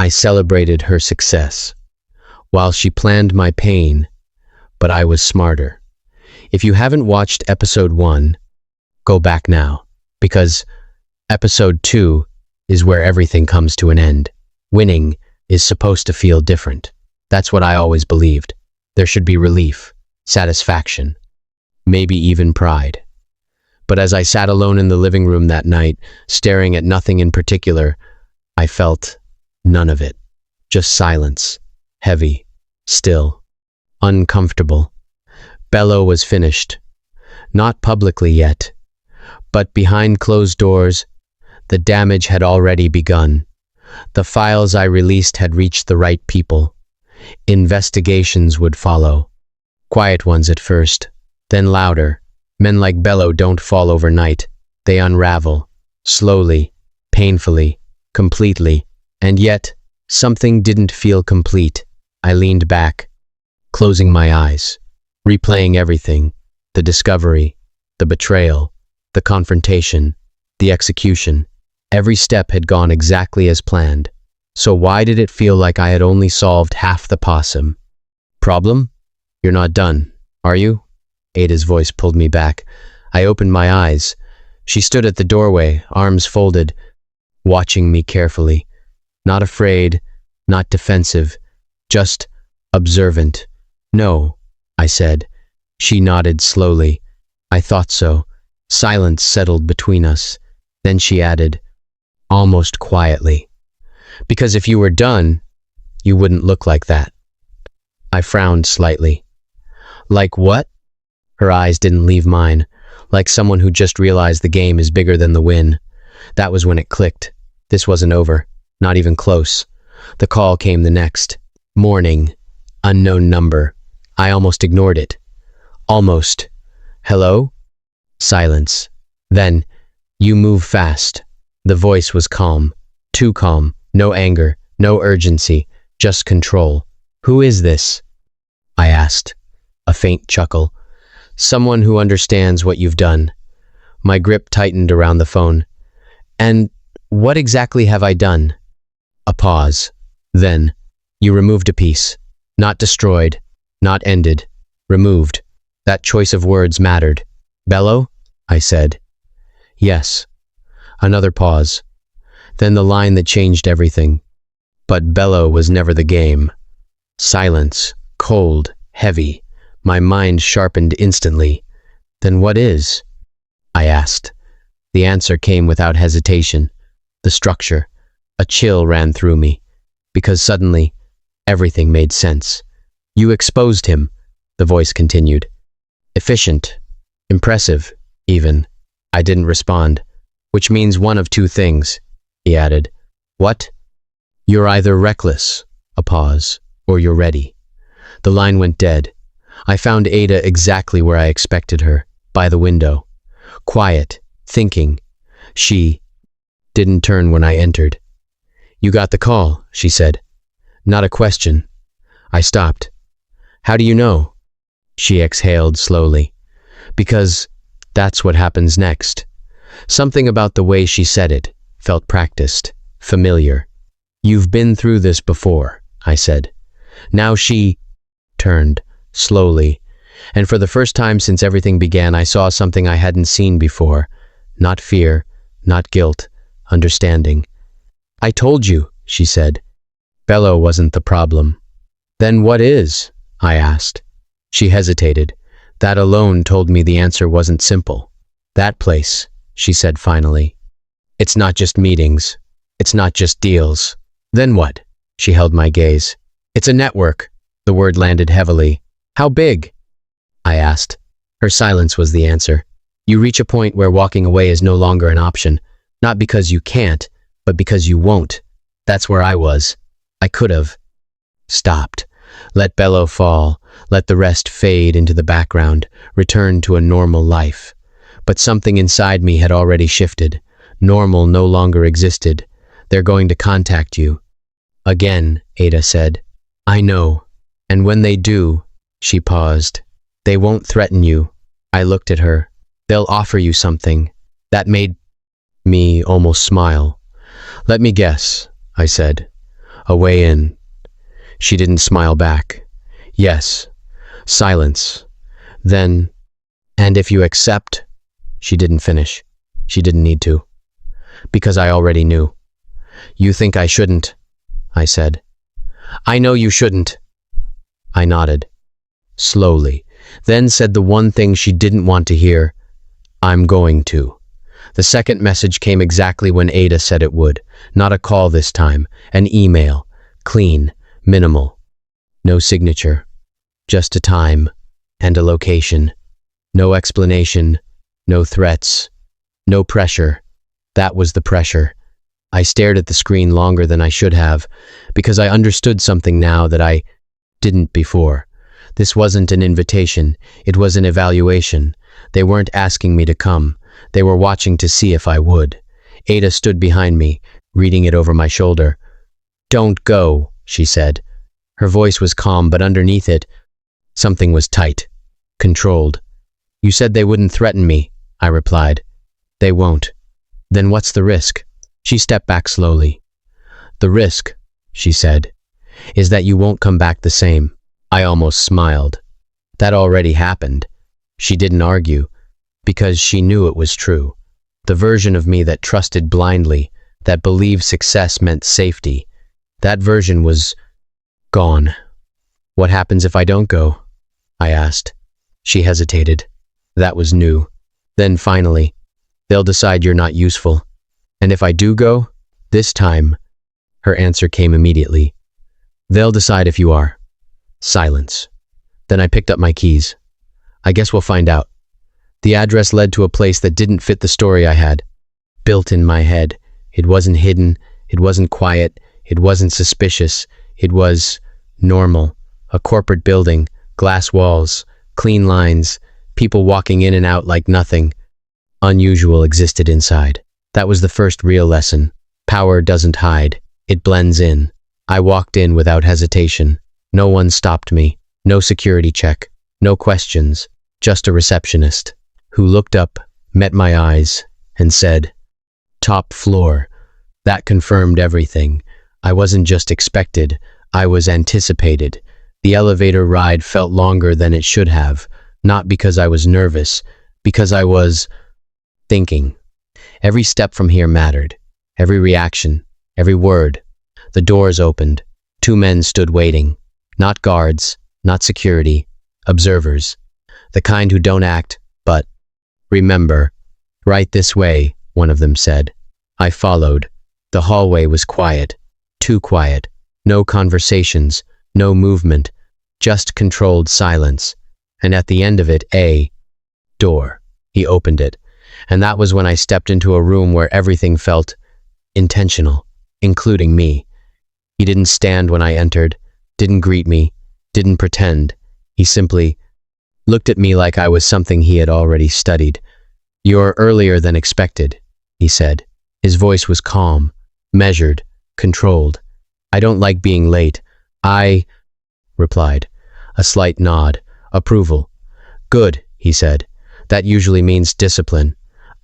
I celebrated her success, while she planned my pain, but I was smarter. If you haven't watched episode 1, go back now, because episode 2 is where everything comes to an end. Winning is supposed to feel different. That's what I always believed. There should be relief, satisfaction, maybe even pride. But as I sat alone in the living room that night, staring at nothing in particular, I felt none of it. Just silence, heavy, still, uncomfortable. Bello was finished. Not publicly yet, but behind closed doors, the damage had already begun. The files I released had reached the right people. Investigations would follow. Quiet ones at first, then louder. Men like Bello don't fall overnight. They unravel, slowly, painfully, completely. And yet, something didn't feel complete. I leaned back, closing my eyes, replaying everything, the discovery, the betrayal, the confrontation, the execution. Every step had gone exactly as planned. So why did it feel like I had only solved half the possum? Problem? You're not done, are you? Ada's voice pulled me back. I opened my eyes. She stood at the doorway, arms folded, watching me carefully. Not afraid, not defensive, just observant. No, I said. She nodded slowly. I thought so. Silence settled between us. Then she added, almost quietly, because if you were done, you wouldn't look like that. I frowned slightly. Like what? Her eyes didn't leave mine, like someone who just realized the game is bigger than the win. That was when it clicked. This wasn't over, not even close. The call came the next. Morning. Unknown number. I almost ignored it. Almost. Hello? Silence. Then, you move fast. The voice was calm. Too calm. No anger. No urgency. Just control. Who is this? I asked. A faint chuckle. Someone who understands what you've done. My grip tightened around the phone. And what exactly have I done? A pause. Then, you removed a piece. Not destroyed. Not ended. Removed. That choice of words mattered. Bello? I said. Yes. Another pause. Then the line that changed everything. But Bello was never the game. Silence. Cold. Heavy. My mind sharpened instantly. Then what is? I asked. The answer came without hesitation. The structure. A chill ran through me. Because suddenly, everything made sense. You exposed him, the voice continued. Efficient. Impressive, even. I didn't respond. Which means one of two things, he added. What? You're either reckless, a pause, or you're ready. The line went dead. I found Ada exactly where I expected her, by the window. Quiet, thinking. She didn't turn when I entered. You got the call, she said. Not a question. I stopped. How do you know? She exhaled slowly. Because that's what happens next. Something about the way she said it felt practiced, familiar. You've been through this before, I said. Now she turned, slowly, and for the first time since everything began, I saw something I hadn't seen before. Not fear, not guilt, understanding. I told you, she said. Bello wasn't the problem. Then what is? I asked. She hesitated. That alone told me the answer wasn't simple. That place, she said finally. It's not just meetings. It's not just deals. Then what? She held my gaze. It's a network. The word landed heavily. How big? I asked. Her silence was the answer. You reach a point where walking away is no longer an option. Not because you can't, but because you won't. That's where I was. I could have stopped. Let Bello fall. Let the rest fade into the background. Return to a normal life. But something inside me had already shifted. Normal no longer existed. They're going to contact you. Again, Ada said. I know. And when they do, she paused. They won't threaten you. I looked at her. They'll offer you something. That made me almost smile. Let me guess, I said. A way in. She didn't smile back. Yes. Silence. Then, and if you accept, she didn't finish. She didn't need to. Because I already knew. You think I shouldn't, I said. I know you shouldn't. I nodded. Slowly. Then said the one thing she didn't want to hear. I'm going to. The second message came exactly when Ada said it would. Not a call this time. An email. Clean. Minimal. No signature. Just a time. And a location. No explanation. No threats. No pressure. That was the pressure. I stared at the screen longer than I should have, because I understood something now that I didn't before. This wasn't an invitation. It was an evaluation. They weren't asking me to come. They were watching to see if I would. Ada stood behind me, reading it over my shoulder. Don't go, she said. Her voice was calm, but underneath it, something was tight, controlled. You said they wouldn't threaten me, I replied. They won't. Then what's the risk? She stepped back slowly. The risk, she said, is that you won't come back the same. I almost smiled. That already happened. She didn't argue, because she knew it was true. The version of me that trusted blindly, that believed success meant safety, that version was gone. What happens if I don't go? I asked. She hesitated. That was new. Then finally, they'll decide you're not useful. And if I do go, this time, her answer came immediately. They'll decide if you are. Silence. Then I picked up my keys. I guess we'll find out. The address led to a place that didn't fit the story I had. Built in my head. It wasn't hidden. It wasn't quiet. It wasn't suspicious. It was normal. A corporate building, glass walls, clean lines, people walking in and out like nothing unusual existed inside. That was the first real lesson. Power doesn't hide. It blends in. I walked in without hesitation. No one stopped me. No security check. No questions. Just a receptionist who looked up, met my eyes, and said, Top floor. That confirmed everything. I wasn't just expected. I was anticipated. The elevator ride felt longer than it should have. Not because I was nervous, because I was thinking. Every step from here mattered. Every reaction, every word. The doors opened. 2 men stood waiting. Not guards, not security, observers. The kind who don't act, but remember. Right this way, one of them said. I followed. The hallway was quiet. Too quiet. No conversations, no movement, just controlled silence. And at the end of it, a door. He opened it. And that was when I stepped into a room where everything felt intentional, including me. He didn't stand when I entered, didn't greet me, didn't pretend. He simply looked at me like I was something he had already studied. You're earlier than expected, he said. His voice was calm, measured, controlled. I don't like being late. I replied. A slight nod. Approval. Good, he said. That usually means discipline.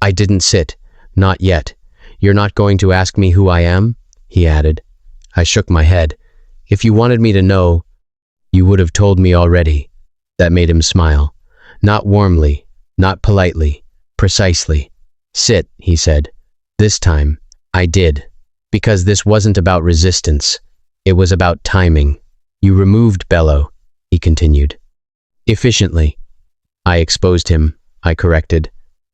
I didn't sit. Not yet. You're not going to ask me who I am? He added. I shook my head. If you wanted me to know, you would have told me already. That made him smile. Not warmly, not politely, precisely. Sit, he said. This time, I did. Because this wasn't about resistance. It was about timing. You removed Bello, he continued. Efficiently. I exposed him, I corrected.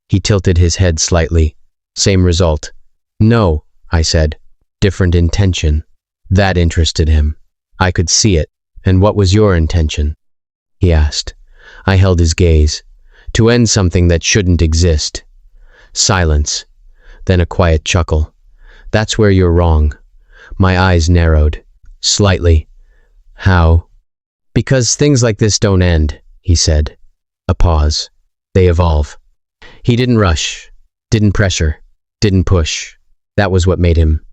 He tilted his head slightly. Same result. No, I said. Different intention. That interested him. I could see it. And what was your intention? He asked. I held his gaze. To end something that shouldn't exist. Silence. Then a quiet chuckle. That's where you're wrong. My eyes narrowed. Slightly. How? Because things like this don't end, he said. A pause. They evolve. He didn't rush, didn't pressure, didn't push. That was what made him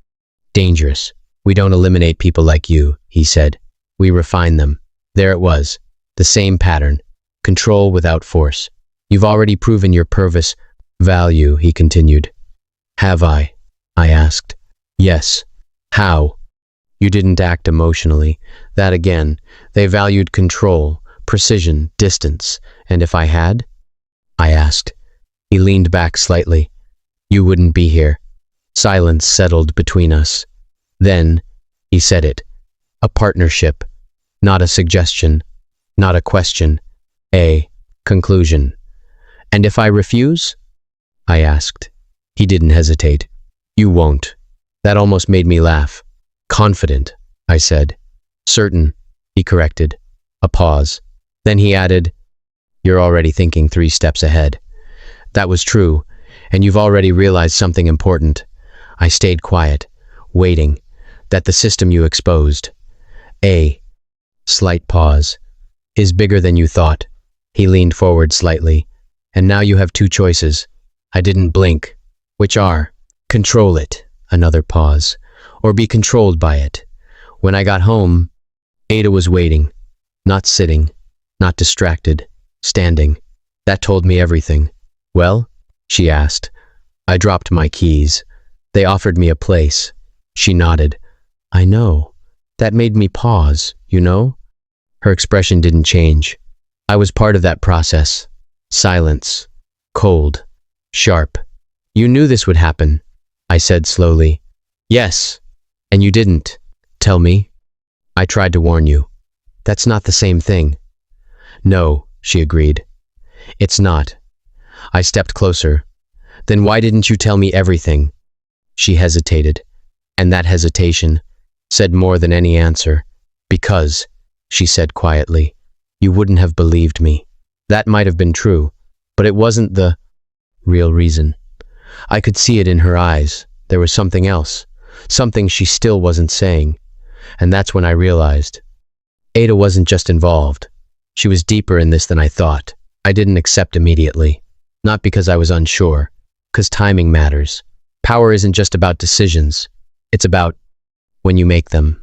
dangerous. We don't eliminate people like you, he said. We refine them. There it was. The same pattern. Control without force. You've already proven your purpose. Value, he continued. Have I? I asked. Yes. How? You didn't act emotionally. That again, they valued control, precision, distance. And if I had? I asked. He leaned back slightly. You wouldn't be here. Silence settled between us. Then, he said it. A partnership. Not a suggestion. Not a question. A conclusion. And if I refuse? I asked. He didn't hesitate. You won't. That almost made me laugh. Confident, I said. Certain, he corrected. A pause. Then he added, You're already thinking 3 steps ahead. That was true, and you've already realized something important. I stayed quiet, waiting, that the system you exposed. A slight pause. Is bigger than you thought. He leaned forward slightly. And now you have 2 choices. I didn't blink. Which are, control it, another pause, or be controlled by it. When I got home, Ada was waiting, not sitting, not distracted, standing. That told me everything. Well? She asked. I dropped my keys. They offered me a place. She nodded. I know. That made me pause, you know? Her expression didn't change. I was part of that process. Silence. Cold. Sharp. You knew this would happen, I said slowly. Yes. And you didn't. Tell me. I tried to warn you. That's not the same thing. No, she agreed. It's not. I stepped closer. Then why didn't you tell me everything? She hesitated. And that hesitation said more than any answer. Because, she said quietly, you wouldn't have believed me. That might have been true, but it wasn't the real reason. I could see it in her eyes. There was something else, something she still wasn't saying. And that's when I realized. Ada wasn't just involved. She was deeper in this than I thought. I didn't accept immediately. Not because I was unsure, because timing matters. Power isn't just about decisions. It's about when you make them.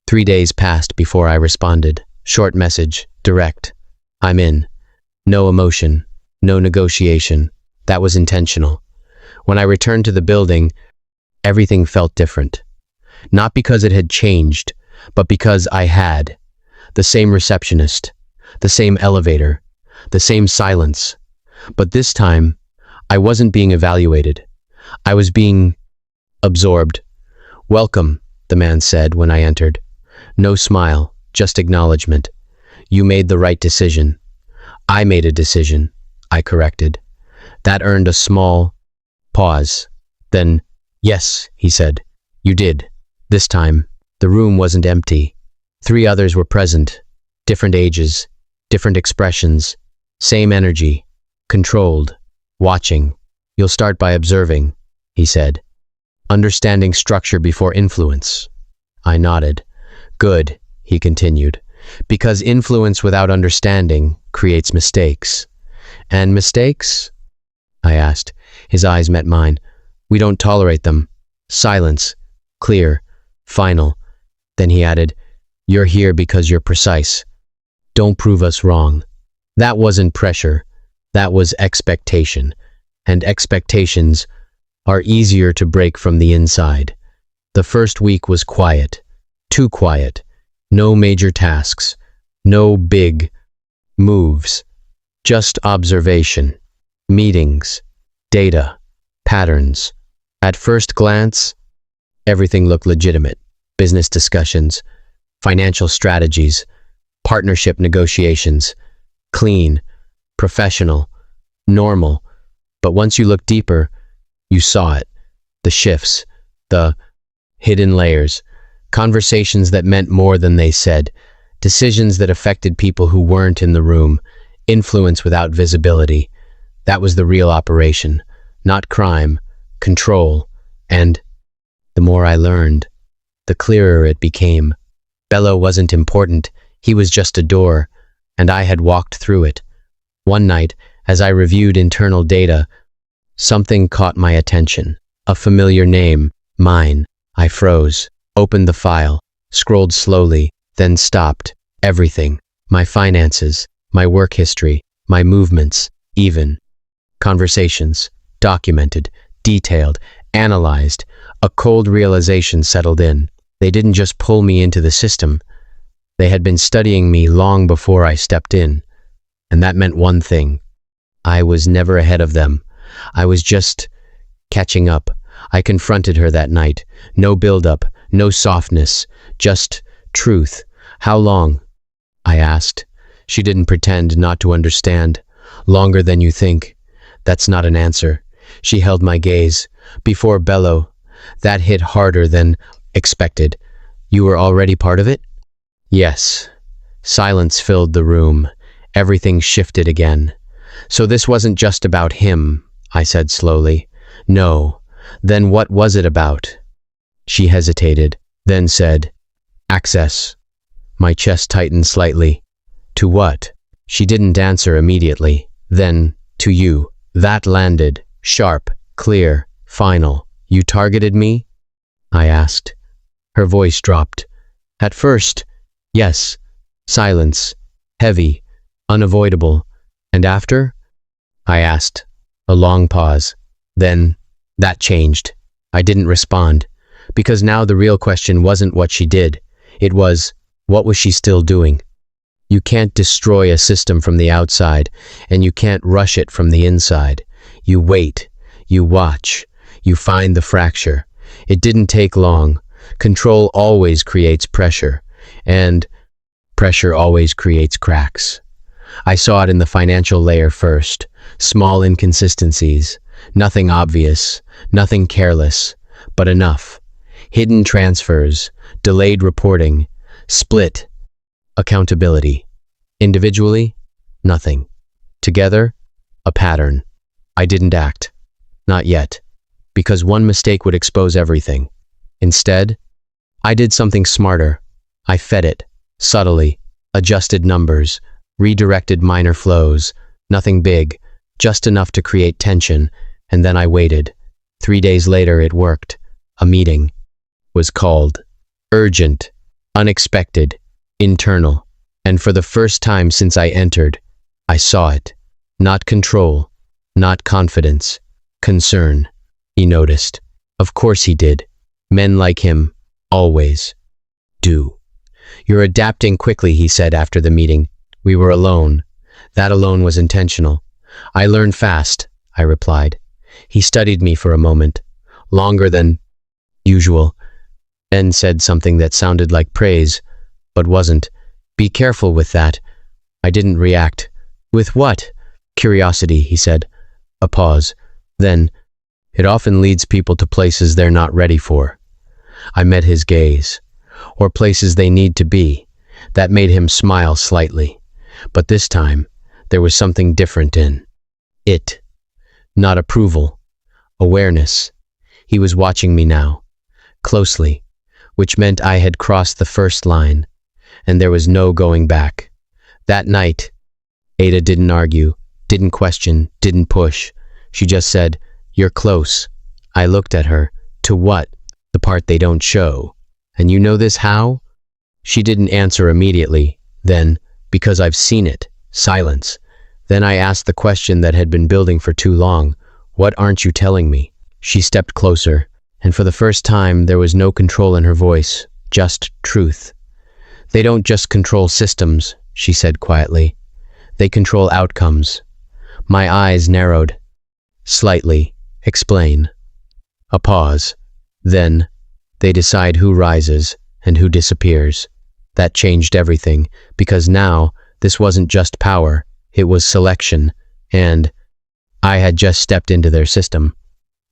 3 days passed before I responded. Short message, direct. I'm in. No emotion, no negotiation. That was intentional. When I returned to the building, everything felt different. Not because it had changed, but because I had. The same receptionist, the same elevator, the same silence. But this time, I wasn't being evaluated. I was being absorbed. Welcome, the man said when I entered. No smile, just acknowledgement. You made the right decision. I made a decision, I corrected. That earned a small pause. Then, yes, he said. You did. This time, the room wasn't empty. 3 others were present. Different ages, different expressions, same energy, controlled, watching. You'll start by observing, he said. Understanding structure before influence. I nodded. Good, he continued, because influence without understanding creates mistakes. And mistakes? I asked. His eyes met mine. We don't tolerate them. Silence. Clear. Final. Then he added, You're here because you're precise. Don't prove us wrong. That wasn't pressure. That was expectation. And expectations are easier to break from the inside. The first week was quiet. Too quiet. No major tasks. No big moves. Just observation. Meetings. Data. Patterns. At first glance, everything looked legitimate. Business discussions, financial strategies, partnership negotiations. Clean. Professional. Normal. But once you looked deeper, you saw it. The shifts. The hidden layers. Conversations that meant more than they said. Decisions that affected people who weren't in the room. Influence without visibility. That was the real operation. Not crime. Control. And the more I learned, the clearer it became. Bello wasn't important. He was just a door, and I had walked through it. One night, as I reviewed internal data, something caught my attention. A familiar name. Mine. I froze. Opened the file, scrolled slowly, then stopped. Everything. My finances, my work history, my movements, even. Conversations. Documented, detailed, analyzed. A cold realization settled in. They didn't just pull me into the system. They had been studying me long before I stepped in. And that meant one thing. I was never ahead of them. I was just catching up. I confronted her that night. No build-up, no softness, just truth. How long? I asked. She didn't pretend not to understand. Longer than you think. That's not an answer. She held my gaze. Before Bello. That hit harder than expected. You were already part of it? Yes. Silence filled the room. Everything shifted again. So this wasn't just about him, I said slowly. No. Then what was it about? She hesitated, then said, access. My chest tightened slightly. To what? She didn't answer immediately. Then, to you. That landed. Sharp, clear, final. You targeted me? I asked. Her voice dropped. At first, yes. Silence. Heavy. Unavoidable. And after? I asked. A long pause. Then, that changed. I didn't respond. Because now the real question wasn't what she did. It was, what was she still doing? You can't destroy a system from the outside, and you can't rush it from the inside. You wait. You watch. You find the fracture. It didn't take long. Control always creates pressure, and pressure always creates cracks. I saw it in the financial layer first. Small inconsistencies. Nothing obvious. Nothing careless. But enough. Hidden transfers. Delayed reporting. Split. Accountability. Individually, nothing. Together, a pattern. I didn't act. Not yet. Because one mistake would expose everything. Instead, I did something smarter. I fed it, subtly, adjusted numbers, redirected minor flows, nothing big, just enough to create tension, and then I waited. 3 days later, it worked. A meeting was called. Urgent, unexpected, internal. And for the first time since I entered, I saw it. Not control, not confidence, concern. He noticed. Of course he did. Men like him, always, do. You're adapting quickly, he said after the meeting. We were alone. That alone was intentional. I learn fast, I replied. He studied me for a moment, longer than usual, and said something that sounded like praise, but wasn't. Be careful with that. I didn't react. With what? Curiosity, he said. A pause. Then, it often leads people to places they're not ready for. I met his gaze. Or places they need to be. That made him smile slightly. But this time, there was something different in it. Not approval. Awareness. He was watching me now. Closely. Which meant I had crossed the first line. And there was no going back. That night, Ada didn't argue, didn't question, didn't push. She just said, "You're close." I looked at her. To what? The part they don't show. And you know this how? She didn't answer immediately. Then, because I've seen it. Silence. Then I asked the question that had been building for too long. What aren't you telling me? She stepped closer, and for the first time there was no control in her voice, just truth. They don't just control systems, she said quietly. They control outcomes. My eyes narrowed. Slightly. Explain. A pause. Then, they decide who rises and who disappears. That changed everything, because now, this wasn't just power, it was selection, and I had just stepped into their system.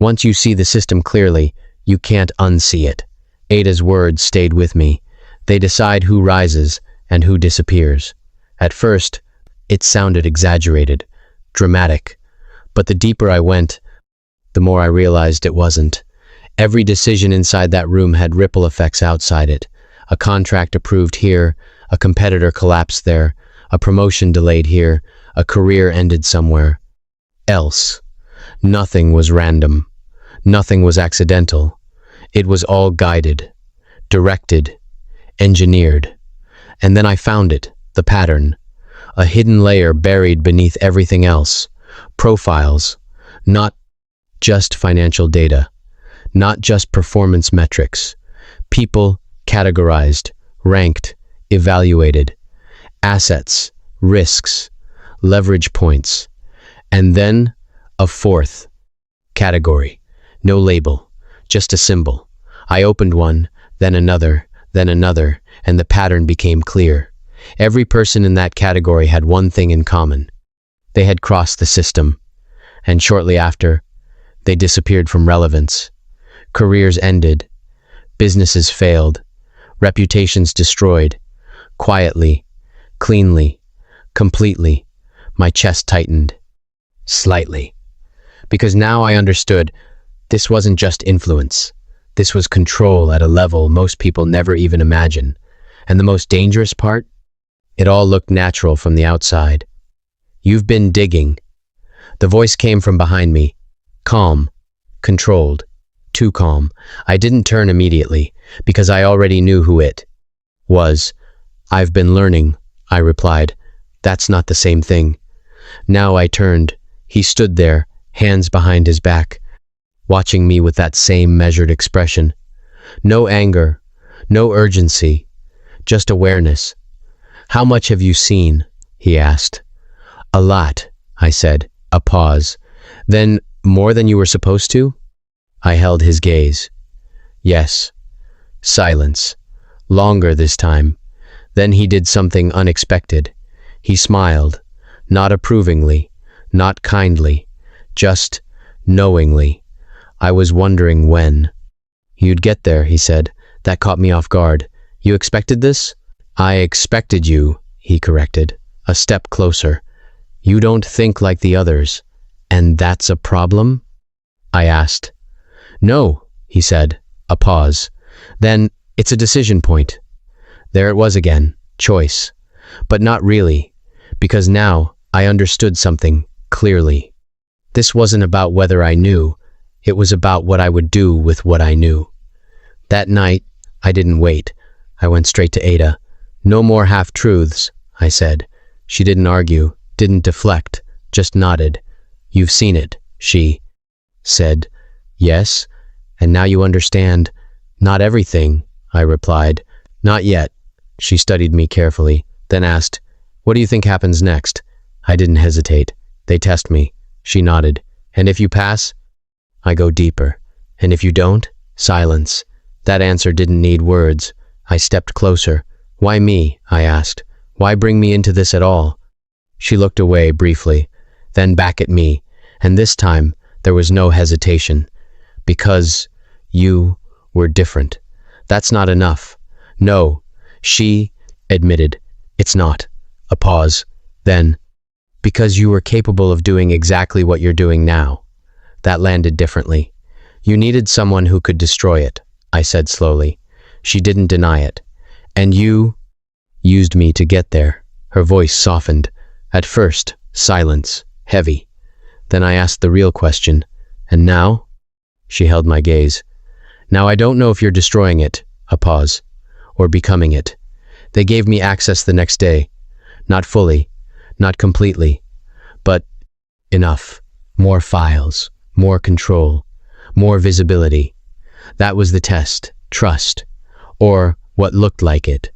Once you see the system clearly, you can't unsee it. Ada's words stayed with me. They decide who rises and who disappears. At first, it sounded exaggerated, dramatic, but the deeper I went, the more I realized it wasn't. Every decision inside that room had ripple effects outside it. A contract approved here, a competitor collapsed there, a promotion delayed here, a career ended somewhere else. Nothing was random. Nothing was accidental. It was all guided, directed, engineered. And then I found it, the pattern. A hidden layer buried beneath everything else. Profiles. Not just financial data. Not just performance metrics. People, categorized, ranked, evaluated, assets, risks, leverage points, and then a fourth category. No label, just a symbol. I opened one, then another, and the pattern became clear. Every person in that category had one thing in common. They had crossed the system, and shortly after, they disappeared from relevance. Careers ended, businesses failed, reputations destroyed. Quietly, cleanly, completely, my chest tightened. Slightly. Because now I understood this wasn't just influence. This was control at a level most people never even imagine. And the most dangerous part? It all looked natural from the outside. "You've been digging." The voice came from behind me. Calm, controlled, too calm. I didn't turn immediately, because I already knew who it was. "I've been learning," I replied. "That's not the same thing." Now I turned. He stood there, hands behind his back, watching me with that same measured expression. No anger, no urgency, just awareness. "How much have you seen?" he asked. "A lot," I said. A pause. "Then more than you were supposed to?" I held his gaze. "Yes." Silence. Longer this time. Then he did something unexpected. He smiled, not approvingly, not kindly, just knowingly. I was wondering when. "You'd get there," he said. "That caught me off guard. You expected this?" "I expected you," he corrected, a step closer. "You don't think like the others, and that's a problem?" I asked. "No," he said, a pause. "Then it's a decision point." There it was again, choice. But not really, because now I understood something clearly. This wasn't about whether I knew, it was about what I would do with what I knew. That night, I didn't wait. I went straight to Ada. "No more half-truths," I said. She didn't argue, didn't deflect, just nodded. "You've seen it," she said. "Yes, and now you understand." "Not everything," I replied. "Not yet." She studied me carefully, then asked, "What do you think happens next?" I didn't hesitate. "They test me." She nodded. "And if you pass?" I go deeper. "And if you don't?" Silence. That answer didn't need words. I stepped closer. "Why me?" I asked. "Why bring me into this at all?" She looked away briefly, then back at me, and this time there was no hesitation. "Because you were different. That's not enough." "No," she admitted. "It's not." A pause. Then, "Because you were capable of doing exactly what you're doing now." That landed differently. "You needed someone who could destroy it," I said slowly. She didn't deny it. "And you used me to get there." Her voice softened. At first, silence, heavy. Then I asked the real question. "And now?" She held my gaze. "Now I don't know if you're destroying it," a pause, "or becoming it. They gave me access the next day. Not fully, not completely, but enough. More files, more control, more visibility. That was the test, trust, or what looked like it.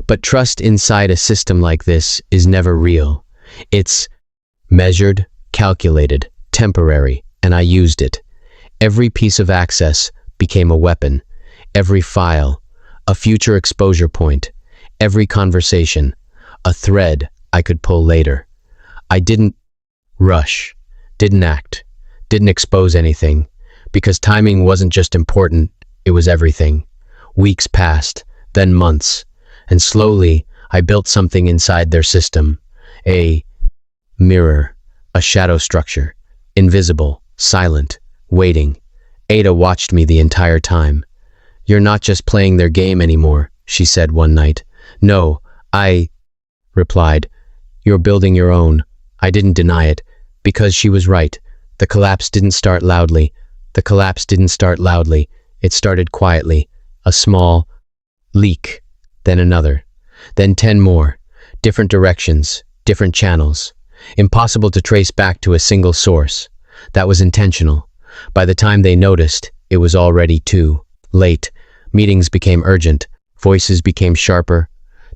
But trust inside a system like this is never real. It's measured, calculated, temporary, and I used it. Every piece of access became a weapon. Every file, a future exposure point. Every conversation, a thread I could pull later. I didn't rush, didn't act, didn't expose anything, because timing wasn't just important, it was everything. Weeks passed, then months, and slowly I built something inside their system. A mirror, a shadow structure, invisible, silent, waiting. Ada watched me the entire time. "You're not just playing their game anymore," she said one night. "No," I replied. "You're building your own." I didn't deny it, because she was right. The collapse didn't start loudly. It started quietly. A small leak, then another, then 10 more. Different directions, different channels. Impossible to trace back to a single source. That was intentional. By the time they noticed, it was already too late. Meetings became urgent. Voices became sharper,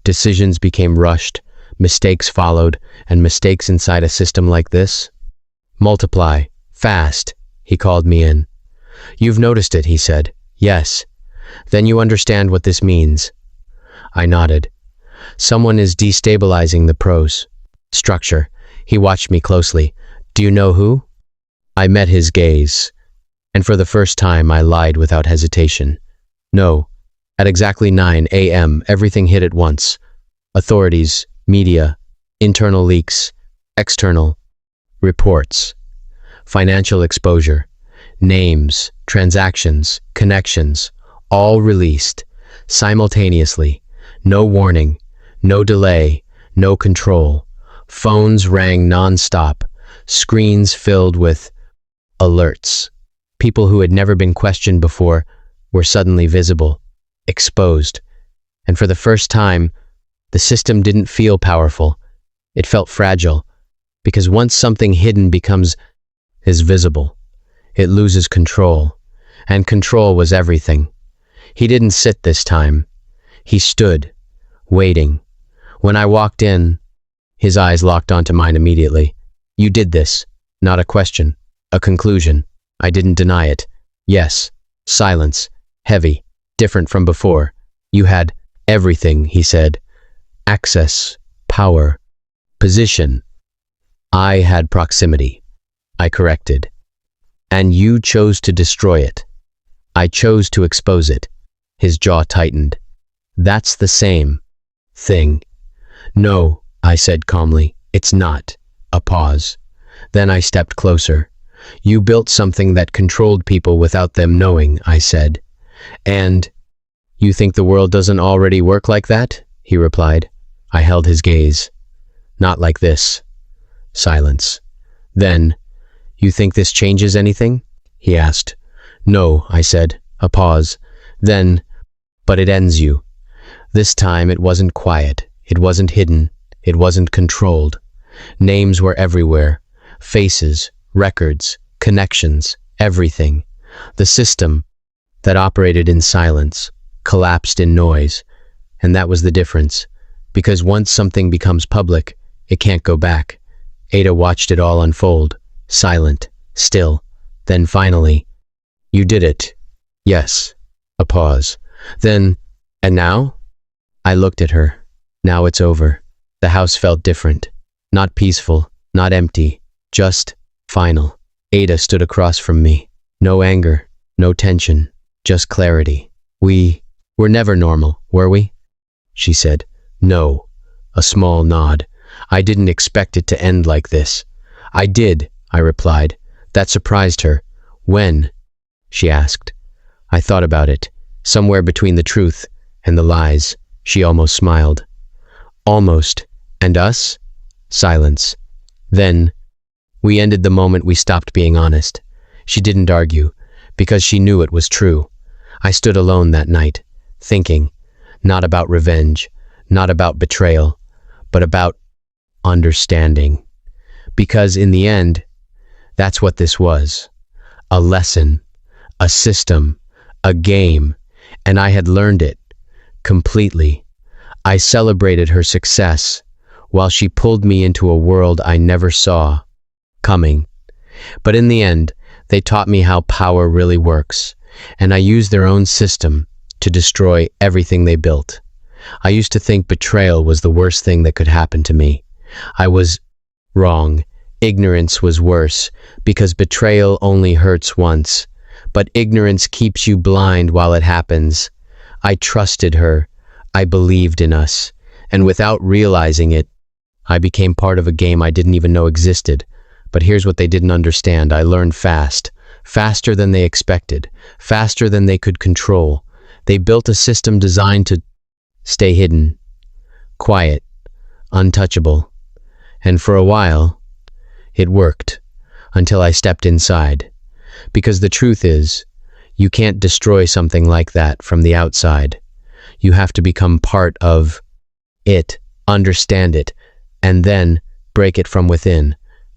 decisions became rushed, mistakes followed, and mistakes inside a system like this? Multiply. Fast. He called me in. You've noticed it, he said. Yes. Then you understand what this means. I nodded. Someone is destabilizing the prose structure. He watched me closely. Do you know who? I met his gaze, and for the first time I lied without hesitation. No. At exactly 9 a.m., everything hit at once. Authorities, media, internal leaks, external reports, financial exposure, names, transactions, connections, all released simultaneously. No warning, no delay, no control. Phones rang non-stop, screens filled with alerts. People who had never been questioned before were suddenly visible, exposed. And for the first time, the system didn't feel powerful. It felt fragile, because once something hidden is visible, it loses control. And control was everything. He didn't sit this time. He stood, waiting. When I walked in, his eyes locked onto mine immediately. You did this. Not a question. A conclusion. I didn't deny it. Yes. Silence. Heavy. Different from before. You had everything, he said. Access. Power. Position. I had proximity. I corrected. And you chose to destroy it. I chose to expose it. His jaw tightened. That's the same thing. No, I said calmly. It's not. A pause. Then I stepped closer. You built something that controlled people without them knowing, I said. And you think the world doesn't already work like that? He replied. I held his gaze. Not like this. Silence. Then, you think this changes anything? He asked. No, I said. A pause. Then, but it ends you. This time it wasn't quiet. It wasn't hidden. It wasn't controlled. Names were everywhere. Faces, records, connections, everything. The system that operated in silence collapsed in noise. And that was the difference. Because once something becomes public, it can't go back. Ada watched it all unfold, silent, still. Then finally, you did it. Yes. A pause. Then, and now? I looked at her. Now it's over. The house felt different. Not peaceful, not empty, just final. Ada stood across from me. No anger, no tension, just clarity. We were never normal, were we? She said. No. A small nod. I didn't expect it to end like this. I did, I replied. That surprised her. When? She asked. I thought about it. Somewhere between the truth and the lies. She almost smiled. Almost. And us? Silence. Then, we ended the moment we stopped being honest. She didn't argue, because she knew it was true. I stood alone that night, thinking, not about revenge, not about betrayal, but about understanding. Because in the end, that's what this was. A lesson, a system, a game, and I had learned it completely. I celebrated her success while she pulled me into a world I never saw coming. But in the end, they taught me how power really works, and I used their own system to destroy everything they built. I used to think betrayal was the worst thing that could happen to me. I was wrong. Ignorance was worse, because betrayal only hurts once, but ignorance keeps you blind while it happens. I trusted her. I believed in us, and without realizing it, I became part of a game I didn't even know existed. But here's what they didn't understand. I learned fast, faster than they expected, faster than they could control. They built a system designed to stay hidden, quiet, untouchable. And for a while, it worked, until I stepped inside. Because the truth is, you can't destroy something like that from the outside. You have to become part of it, understand it, and then break it from within.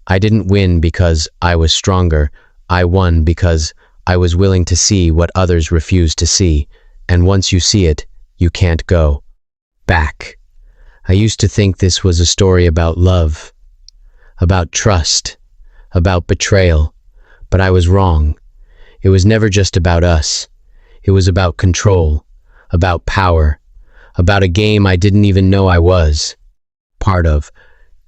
I didn't win because I was stronger. I won because I was willing to see what others refused to see. And once you see it, You can't go back. I used to think this was a story about love, about trust, about betrayal, but I was wrong. It was never just about us. It was about control, about power, about a game I didn't even know I was part of.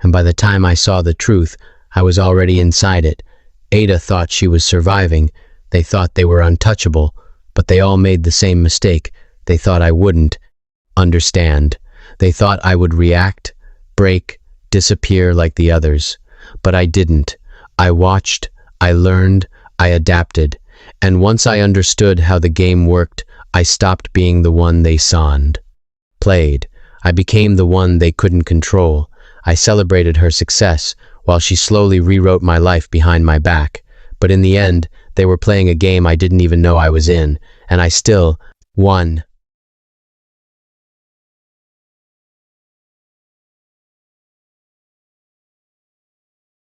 And by the time I saw the truth, I was already inside it. Ada thought she was surviving. They thought they were untouchable, but they all made the same mistake. They thought I wouldn't understand. They thought I would react, break, disappear like the others. But I didn't. I watched, I learned, I adapted. And once I understood how the game worked, I stopped being the one they played. I became the one they couldn't control. I celebrated her success, while she slowly rewrote my life behind my back. But in the end, they were playing a game I didn't even know I was in, and I still won.